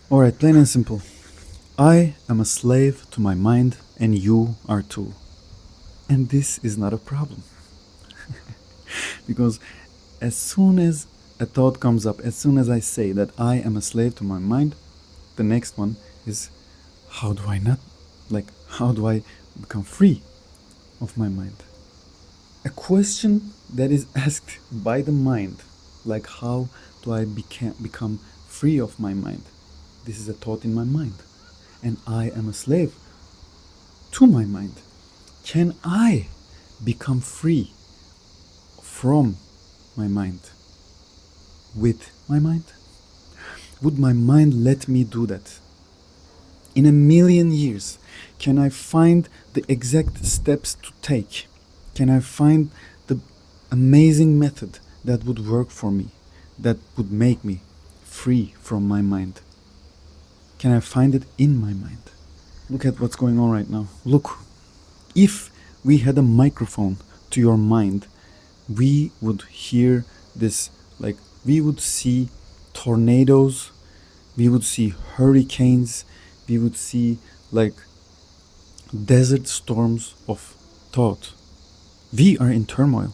Alright, plain and simple. I am a slave to my mind, and you are too. And this is not a problem. Because as soon as a thought comes up, as soon as I say that I am a slave to my mind, the next one is, how do I not, how do I become free of my mind? A question that is asked by the mind, like, how do I become free of my mind? This is a thought in my mind, and I am a slave to my mind. Can I become free from my mind with my mind? Would my mind let me do that? In a million years, can I find the exact steps to take? Can I find the amazing method that would work for me, that would make me free from my mind? Can I find it in my mind? Look at what's going on right now. Look, if we had a microphone to your mind, we would hear this, we would see tornadoes, we would see hurricanes, we would see desert storms of thought. We are in turmoil.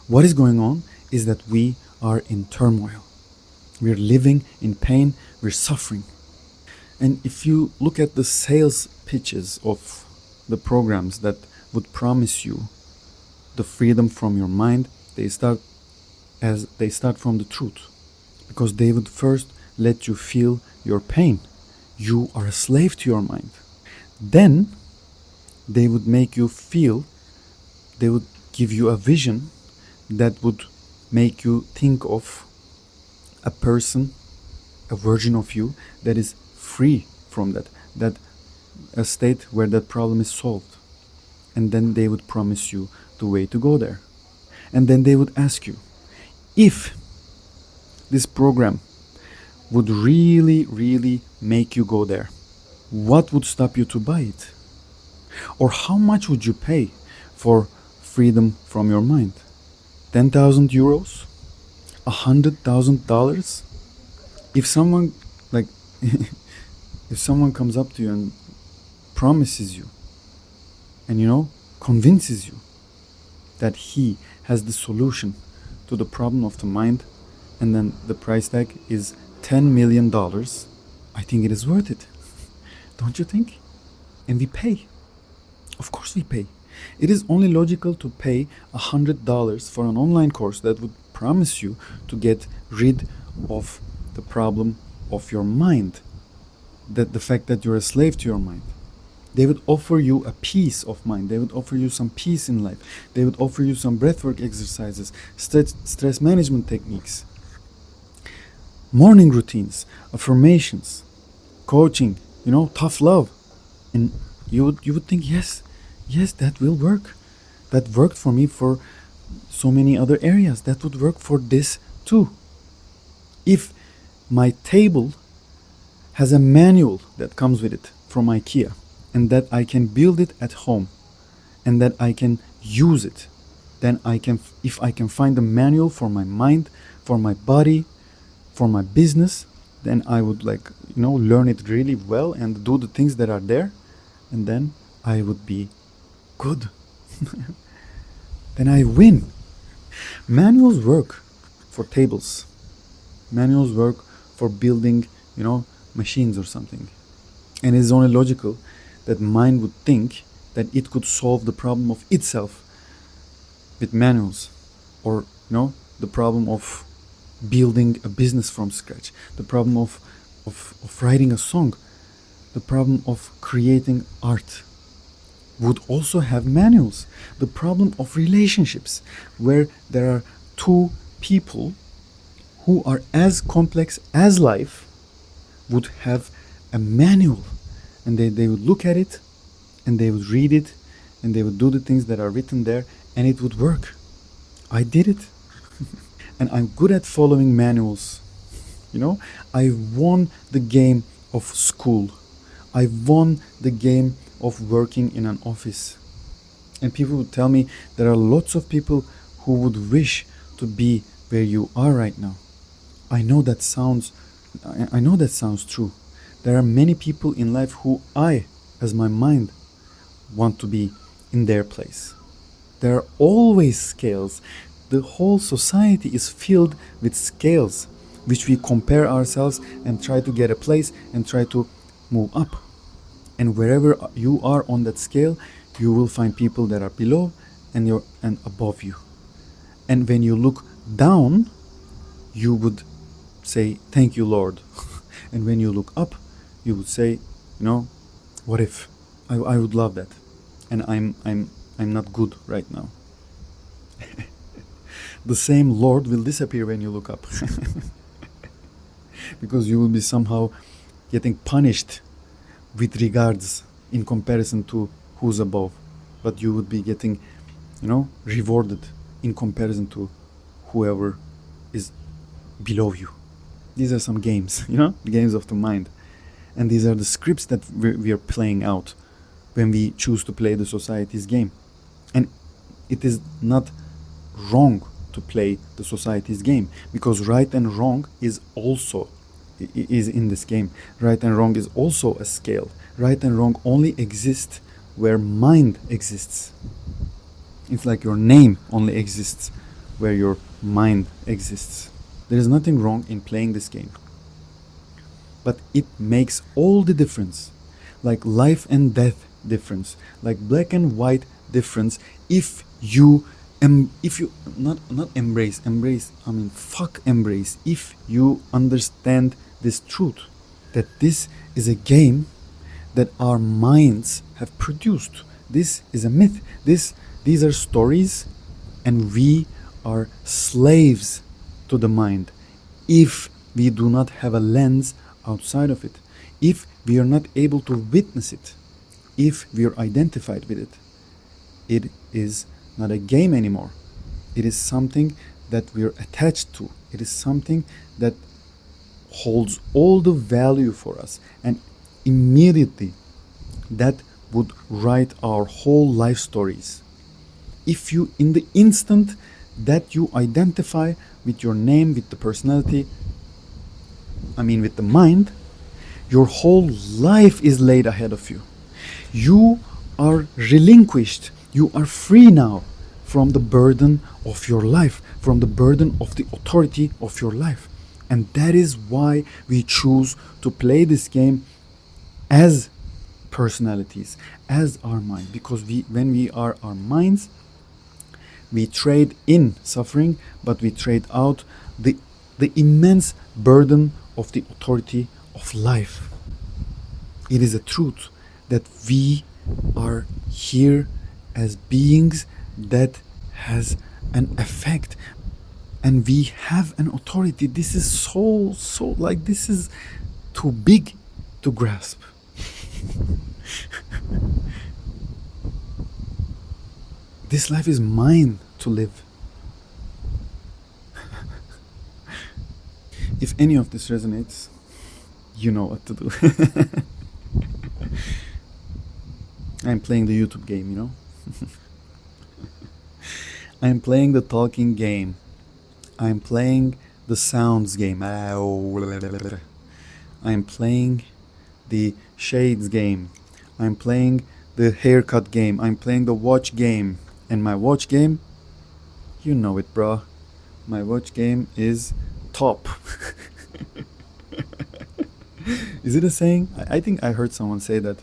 What is going on is that we are in turmoil. We're living in pain, we're suffering. And if you look at the sales pitches of the programs that would promise you the freedom from your mind, they start from the truth, because they would first let you feel your pain. You are a slave to your mind. Then they would make you feel, they would give you a vision that would make you think of a person, a version of you that is free from that a state where that problem is solved. And then they would promise you the way to go there. And then they would ask you, if this program would really make you go there, what would stop you to buy it? Or how much would you pay for freedom from your mind? 10,000 euros? $100,000? If someone if someone comes up to you and promises you and convinces you that he has the solution to the problem of the mind, and then the price tag is $10 million, I think it is worth it. Don't you think? And we pay. Of course we pay. It is only logical to pay $100 for an online course that would promise you to get rid of the problem of your mind, that the fact that you're a slave to your mind. They would offer you a peace of mind. They would offer you some peace in life. They would offer you some breathwork exercises, stress management techniques, morning routines, affirmations, coaching, tough love. And you would think, yes, that will work. That worked for me for so many other areas. That would work for this too. If my table has a manual that comes with it from IKEA, and that I can build it at home, and that I can use it, then if I can find a manual for my mind, for my body, for my business, then I would learn it really well and do the things that are there, and then I would be good. Then I win. Manuals work for tables. Manuals work for building, machines or something. And it is only logical that mind would think that it could solve the problem of itself with manuals, or the problem of building a business from scratch, the problem of writing a song, the problem of creating art would also have manuals. The problem of relationships, where there are two people who are as complex as life, would have a manual, and they would look at it and they would read it and they would do the things that are written there, and it would work. I did it. And I'm good at following manuals. I won the game of school. I won the game of working in an office. And people would tell me there are lots of people who would wish to be where you are right now. I know that sounds true. There are many people in life who I, as my mind, want to be in their place. There are always scales. The whole society is filled with scales, which we compare ourselves and try to get a place and try to move up. And wherever you are on that scale, you will find people that are below and above you. And when you look down, you would say, "Thank you, Lord." And when you look up, you would say, "What if? I would love that, and I'm not good right now." The same Lord will disappear when you look up, because you will be somehow getting punished with regards in comparison to who's above, but you would be getting, rewarded in comparison to whoever is below you. These are some games, the games of the mind. And these are the scripts that we are playing out when we choose to play the society's game. And it is not wrong to play the society's game, because right and wrong is also is in this game. Right and wrong is also a scale. Right and wrong only exist where mind exists. It's like your name only exists where your mind exists. There is nothing wrong in playing this game, but it makes all the difference, like life and death difference, like black and white difference, if you not embrace, if you understand this truth, that this is a game that our minds have produced. This is a myth. These are stories, and we are slaves to the mind if we do not have a lens outside of it, if we are not able to witness it, if we are identified with it. It is not a game anymore. It is something that we are attached to. It is something that holds all the value for us, and immediately that would write our whole life stories. If you, in the instant that you identify with your name, with the personality, with the mind, your whole life is laid ahead of you. You are relinquished. You are free now from the burden of your life, from the burden of the authority of your life. And that is why we choose to play this game as personalities, as our mind. Because when we are our minds, we trade in suffering, but we trade out the immense burden of the authority of life. It is a truth that we are here as beings that has an effect, and we have an authority. This is so this is too big to grasp. This life is mine to live. If any of this resonates, you know what to do. I'm playing the YouTube game, I'm playing the talking game. I'm playing the sounds game. I'm playing the shades game. I'm playing the haircut game. I'm playing the watch game. And my watch game, you know it, bro. My watch game is top. Is it a saying? I think I heard someone say that.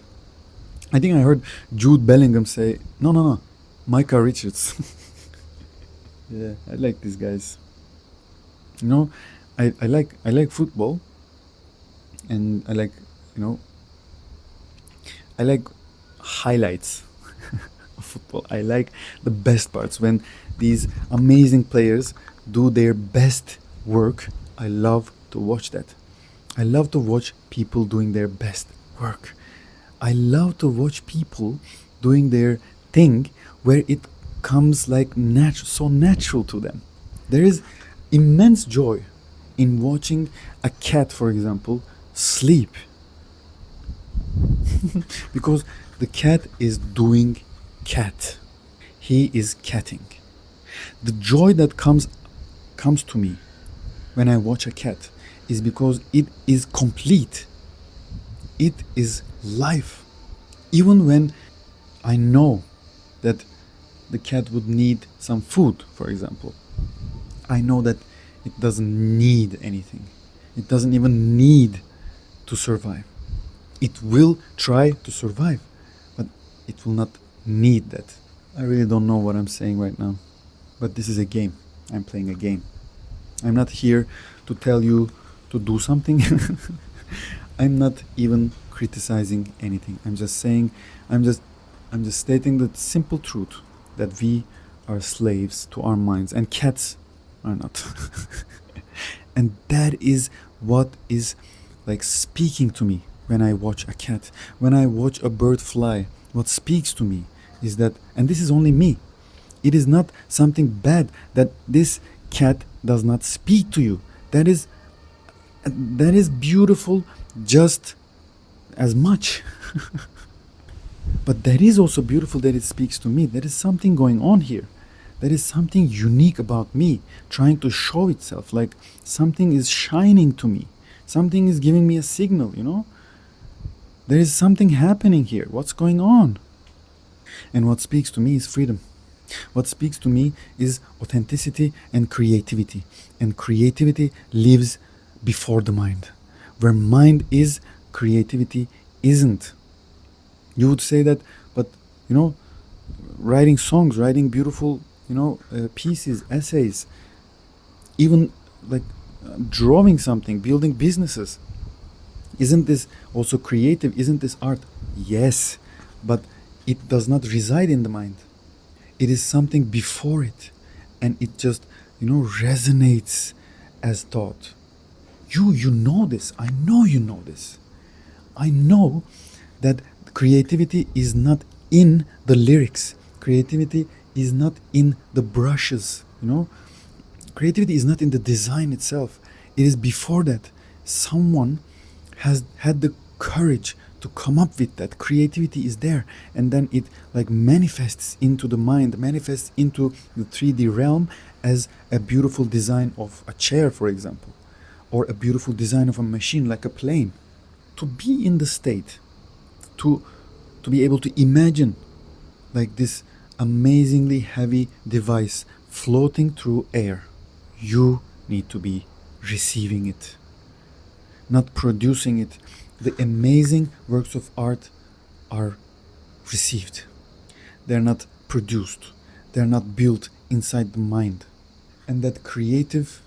I think I heard Jude Bellingham say, no, Micah Richards. Yeah, I like these guys. I like football, and I like highlights of football. I like the best parts when these amazing players do their best work. I love to watch that. I love to watch people doing their best work. I love to watch people doing their thing where it comes like so natural to them. There is immense joy in watching a cat, for example, sleep. Because the cat is doing cat. He is catting. The joy that comes to me when I watch a cat is because it is complete. it is life. Even when I know that the cat would need some food, for example, I know that it doesn't need anything. It doesn't even need to survive. It will try to survive, but it will not need that. I really don't know what I'm saying right now, but this is a game. I'm playing a game. I'm not here to tell you to do something. I'm not even criticizing anything. I'm just saying, I'm just stating the simple truth that we are slaves to our minds and cats are not. And that is what is like speaking to me when I watch a cat, when I watch a bird fly. What speaks to me is that, and this is only me, it is not something bad that this cat does not speak to you. That is beautiful just as much. But that is also beautiful that it speaks to me. There is something going on here. There is something unique about me trying to show itself. Like something is shining to me. Something is giving me a signal, you know? There is something happening here. What's going on? And what speaks to me is freedom. What speaks to me is authenticity and creativity. And creativity lives before the mind. Where mind is, creativity isn't. You would say that, but you know, writing songs, writing beautiful, pieces, essays, even like drawing something, building businesses. Isn't this also creative? Isn't this art? Yes, but it does not reside in the mind. It is something before it, and it just, resonates as thought. You know this. I know you know this. I know that creativity is not in the lyrics. Creativity is not in the brushes, Creativity is not in the design itself. It is before that. Someone has had the courage to come up with that. Creativity is there, and then it like manifests into the mind, manifests into the 3D realm as a beautiful design of a chair, for example, or a beautiful design of a machine like a plane. To be in the state, to be able to imagine like this amazingly heavy device floating through air, you need to be receiving it, not producing it. The amazing works of art are received. They're not produced. They're not built inside the mind. And that creative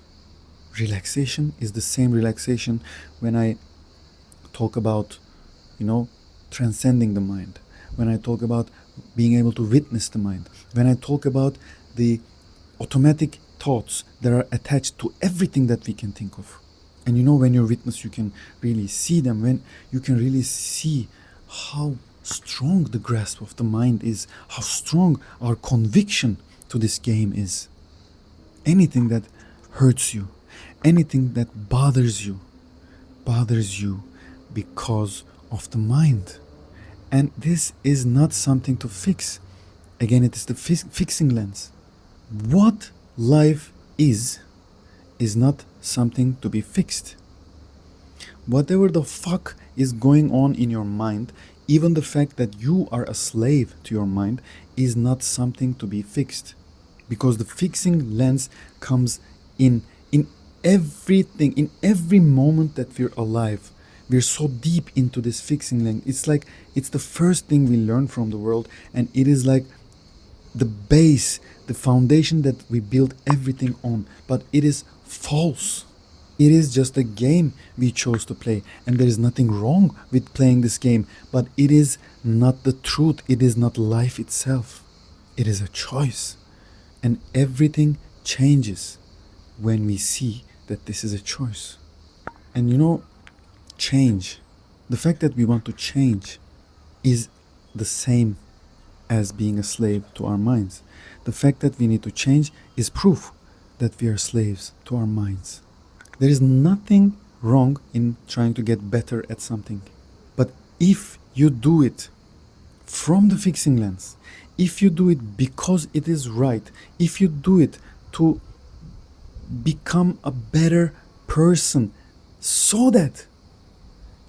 relaxation is the same relaxation when I talk about, transcending the mind. When I talk about being able to witness the mind. When I talk about the automatic thoughts that are attached to everything that we can think of. And when you're witness, you can really see them. When you can really see how strong the grasp of the mind is, how strong our conviction to this game is. Anything that hurts you, anything that bothers you because of the mind. And this is not something to fix. Again, it is the fixing lens. What life is not something to be fixed. Whatever the fuck is going on in your mind, even the fact that you are a slave to your mind, is not something to be fixed. Because the fixing lens comes in everything, in every moment that we're alive. We're so deep into this fixing lens. It's like it's the first thing we learn from the world, and it is like the base, the foundation that we build everything on. But it is false. It is just a game we chose to play, and there is nothing wrong with playing this game, but it is not the truth. It is not life itself. It is a choice, and everything changes when we see that this is a choice. And change, the fact that we want to change, is the same as being a slave to our minds. The fact that we need to change is proof that we are slaves to our minds. There is nothing wrong in trying to get better at something. But if you do it from the fixing lens, if you do it because it is right, if you do it to become a better person so that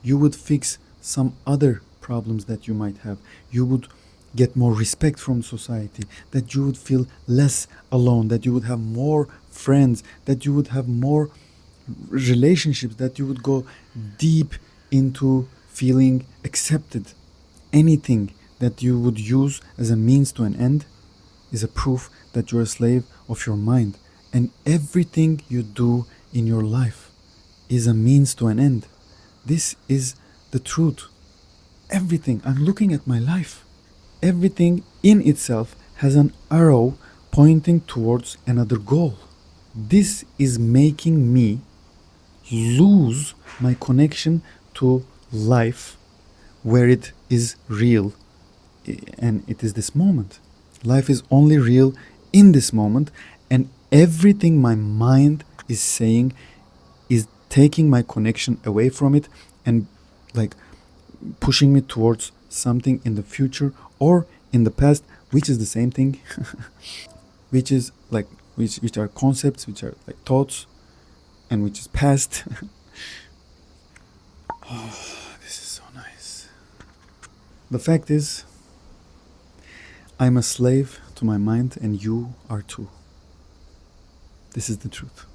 you would fix some other problems that you might have. You would get more respect from society, that you would feel less alone, that you would have more friends, that you would have more relationships, that you would go deep into feeling accepted. Anything that you would use as a means to an end is a proof that you're a slave of your mind. And everything you do in your life is a means to an end. This is the truth. Everything. I'm looking at my life. Everything in itself has an arrow pointing towards another goal. This is making me lose my connection to life, where it is real, and it is this moment. Life is only real in this moment, and everything my mind is saying is taking my connection away from it and like pushing me towards something in the future or in the past, which is the same thing. Which is like which are concepts, which are like thoughts, and which is past. This is so nice. The fact is, I'm a slave to my mind, and you are too. This is the truth.